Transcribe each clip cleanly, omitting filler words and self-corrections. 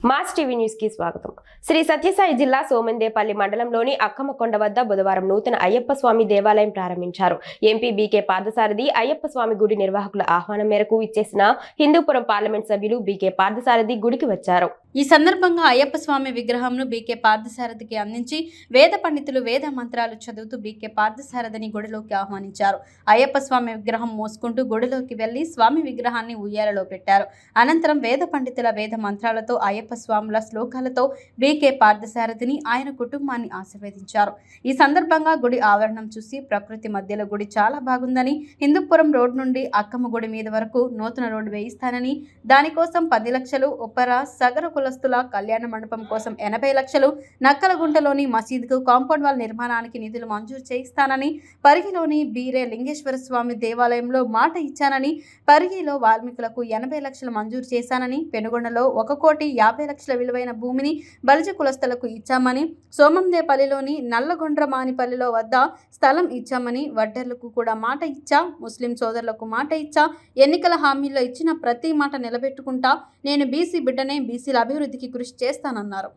Mass TV news కి స్వాగతం. శ్రీ సత్యసాయి జిల్లా సోమందేపల్లి మండలంలోని అక్కమ్మకొండ వద్ద బుధవారం నూతన అయ్యప్ప స్వామి దేవాలయం ప్రారంభించారు. ఎంపీ బీకే పార్థసారథి అయ్యప్ప స్వామి గుడి నిర్వాహకుల ఆహ్వానం మేరకు ఇచ్చేసిన హిందూపురం పార్లమెంట్ సభ్యులు బీకే పార్థసారథి గుడికి వచ్చారు. ఈ సందర్భంగా అయ్యప్ప స్వామి విగ్రహంను బీకే పార్థసారథికి అందించి వేద పండితులు వేద మంత్రాలు చదువుతూ బీకే పార్థసారథిని గుడిలోకి ఆహ్వానించారు. అయ్యప్ప స్వామి విగ్రహం మోసుకుంటూ గుడిలోకి వెళ్లి స్వామి విగ్రహాన్ని ఉయ్యాలలో పెట్టారు. అనంతరం వేద పండితుల వేద మంత్రాలతో అయ్యప్ప స్వాముల శ్లోకాలతో బీకే పార్థసారథిని ఆయన కుటుంబాన్ని ఆశీర్వదించారు. ఈ సందర్భంగా గుడి ఆవరణం చూసి ప్రకృతి మధ్యలో గుడి చాలా బాగుందని, హిందూపురం రోడ్ నుండి అక్కమ్మ గుడి మీద వరకు నూతన రోడ్డు వేయిస్తానని, దానికోసం 10 లక్షలు, ఉప్పర సగర కులస్తుల కళ్యాణ మండపం కోసం 80 లక్షలు, నక్కలగుంటలోని మసీదుకు కాంపౌండ్ వాల్ నిర్మాణానికి నిధులు మంజూరు చేయిస్తానని, పరిగిలోని బీరే లింగేశ్వర స్వామి దేవాలయంలో మాట ఇచ్చానని, పరిగిలో వాల్మీకులకు 80 లక్షలు మంజూరు చేశానని, పెనుగొండలో 1,50,00,000 విలువైన భూమిని బలిజ కులస్తులకు ఇచ్చామని, సోమందేపల్లిలోని నల్లగొండ్రమానిపల్లిలో వద్ద స్థలం ఇచ్చామని, వడ్డర్లకు కూడా మాట ఇచ్చా, ముస్లిం సోదరులకు మాట ఇచ్చా, ఎన్నికల హామీల్లో ఇచ్చిన ప్రతి మాట నిలబెట్టుకుంటా, నేను బీసీ బిడ్డనే, బీసీల అభివృద్ధికి కృషి చేస్తానన్నారు.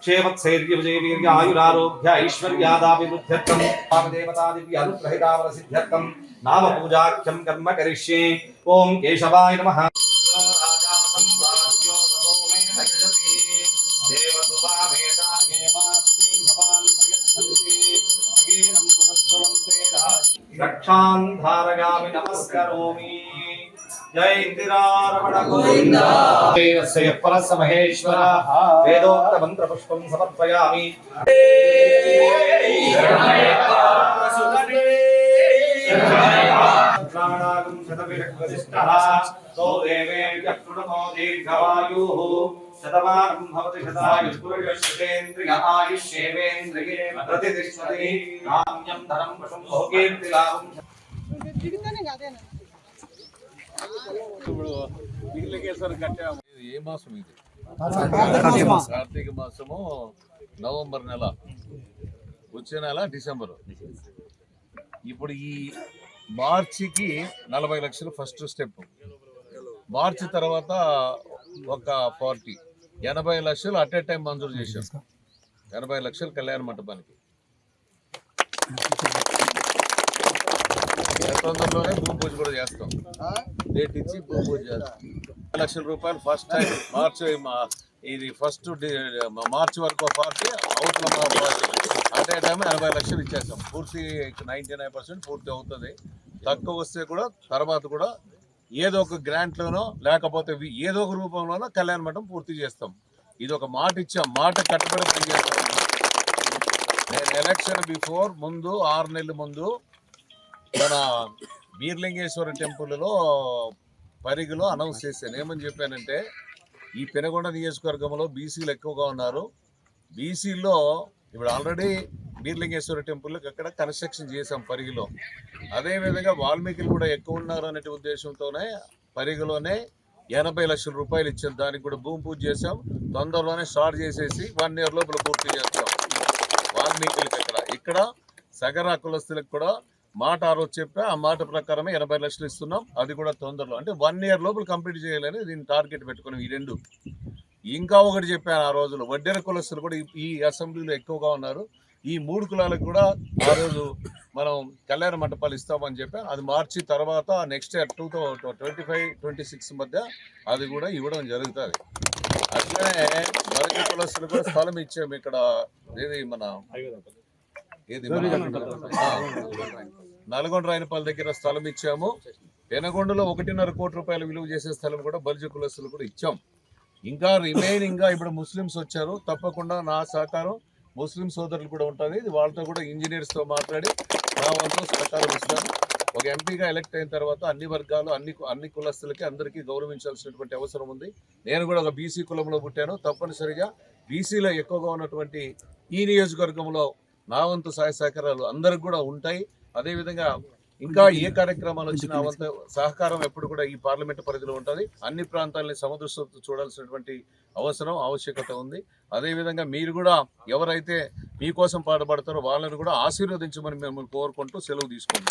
क्षेमक्षैर्यविजयवीर्यायुरारोग्य ऐश्वर्यादाभिवृद्ध्यर्थं देवतादिव्यानुग्रहितावरसिद्ध्यर्थं नाम पूजाख्यं कर्म करिष्ये. ओम केशवाय नमः. रक्षान्धारयामि नमस्करोमि. जय इंदिरारमण गोविंदा. देवस्य परस्य महेश्वर वेदोक्त मंत्र पुष्पं समर्पयामि. प्राणागं शतविषक्वसिष्ठः तो देवेभ्यः प्रणमो दीर्घवायुः. शतमानं भवति शतायुः पुरुषश्रुतेन्द्रिय आयुष्येवेन्द्रिये प्रतिष्ठति. नाम्यं धनं वशं भोगीर्तिलाभं. ఏ మాసం ఇది? కార్తీక మాసము నవంబర్ నెల, వచ్చే నెల డిసెంబర్. ఇప్పుడు ఈ మార్చికి 40 లక్షలు ఫస్ట్ స్టెప్, మార్చి తర్వాత ఒక 80 లక్షలు అట్ ఏ టైం మంజూరు చేశాం. 80 లక్షలు కళ్యాణ మంటపానికి. తొందరలోనే భూమి పూజ కూడా చేస్తాం. డేట్ ఇచ్చి భూమి పూజ చేస్తాం. 1 లక్షల రూపాయలు ఫస్ట్ టైం మార్చి, ఇది ఫస్ట్ మార్చి వరకు 40, అవుట్ల 40, అట్ ఏ టైం 80 లక్షలు ఇచ్చేస్తాం. పూర్తి 99% పూర్తి అవుతుంది. తక్కువ వస్తే కూడా తర్వాత కూడా ఏదో ఒక గ్రాంట్లోనో లేకపోతే ఏదో ఒక రూపంలోనో కళ్యాణ మండపం పూర్తి చేస్తాం. ఇది ఒక మాట ఇచ్చాం, మాట కట్టుబడి పని చేస్తాం. నేను ఎలక్షన్ బిఫోర్ ముందు 6 నెలల ముందు మన బీర్లింగేశ్వర టెంపుల్లో పరిగిలో అనౌన్స్ చేశాను. ఏమని చెప్పానంటే, ఈ పెనుగొండ నియోజకవర్గంలో బీసీలు ఎక్కువగా ఉన్నారు. బీసీల్లో ఇప్పుడు ఆల్రెడీ బీర్లింగేశ్వర టెంపుల్కి అక్కడ కన్స్ట్రక్షన్ చేశాం పరిగిలో. అదేవిధంగా వాల్మీకులు కూడా ఎక్కువ ఉన్నారు అనే ఉద్దేశంతోనే పరిగిలోనే 80 లక్షల రూపాయలు ఇచ్చాం. దానికి కూడా భూమి పూజ చేసాం. తొందరలోనే స్టార్ట్ చేసేసి 1 year లోపల పూర్తి చేస్తాం. వాల్మీకులకి ఇక్కడ సగర కులస్తులకు కూడా మాట ఆ రోజు చెప్పా, ఆ మాట ప్రకారమే 80 లక్షలు ఇస్తున్నాం. అది కూడా తొందరలో, అంటే 1 year లోపల కంప్లీట్ చేయాలని దీన్ని టార్గెట్ పెట్టుకున్నాం. ఈ రెండు. ఇంకా ఒకటి చెప్పాను ఆ రోజులో, వడ్డెర కులస్తులు కూడా ఈ అసెంబ్లీలో ఎక్కువగా ఉన్నారు. ఈ 3 కులాలకు కూడా ఆ రోజు మనం కళ్యాణ మండపాలు ఇస్తామని చెప్పి అది మార్చి తర్వాత నెక్స్ట్ ఇయర్ 2025-26 మధ్య అది కూడా ఇవ్వడం జరుగుతుంది. అట్లనే మరొక కులస్తులు కూడా స్థలం ఇచ్చాము ఇక్కడ. నల్గొండ రాయనపల్లి దగ్గర స్థలం ఇచ్చాము. పెనగొండలో 1.5 కోటి రూపాయలు విలువ చేసే స్థలం కూడా బలిజ కులస్తులు కూడా ఇచ్చాం. ఇంకా రిమైనింగ్ గా ఇప్పుడు ముస్లిమ్స్ వచ్చారు, తప్పకుండా నా సహకారం ముస్లిం సోదరులు కూడా ఉంటుంది. ఇది వాళ్ళతో కూడా ఇంజనీర్స్ తో మాట్లాడి నా వంతు సహకారం ఇస్తాను. ఒక ఎంపీగా ఎలక్ట్ అయిన తర్వాత అన్ని వర్గాలు అన్ని కులస్తులకి అందరికీ గౌరవించాల్సినటువంటి అవసరం ఉంది. నేను కూడా ఒక బీసీ కులంలో పుట్టాను. తప్పనిసరిగా బీసీలో ఎక్కువగా ఉన్నటువంటి ఈ నియోజకవర్గంలో నా వంతు సహాయ సహకారాలు అందరికి కూడా ఉంటాయి. అదేవిధంగా ఇంకా ఏ కార్యక్రమాలు వచ్చినా వంతు సహకారం ఎప్పుడు కూడా ఈ పార్లమెంటు పరిధిలో ఉంటుంది. అన్ని ప్రాంతాలని సముద్రతో చూడాల్సినటువంటి ఆవశ్యకత ఉంది. అదేవిధంగా మీరు కూడా ఎవరైతే మీకోసం పాటుపడతారో వాళ్ళని కూడా ఆశీర్వదించమని మేము కోరుకుంటూ సెలవు తీసుకుంటాం.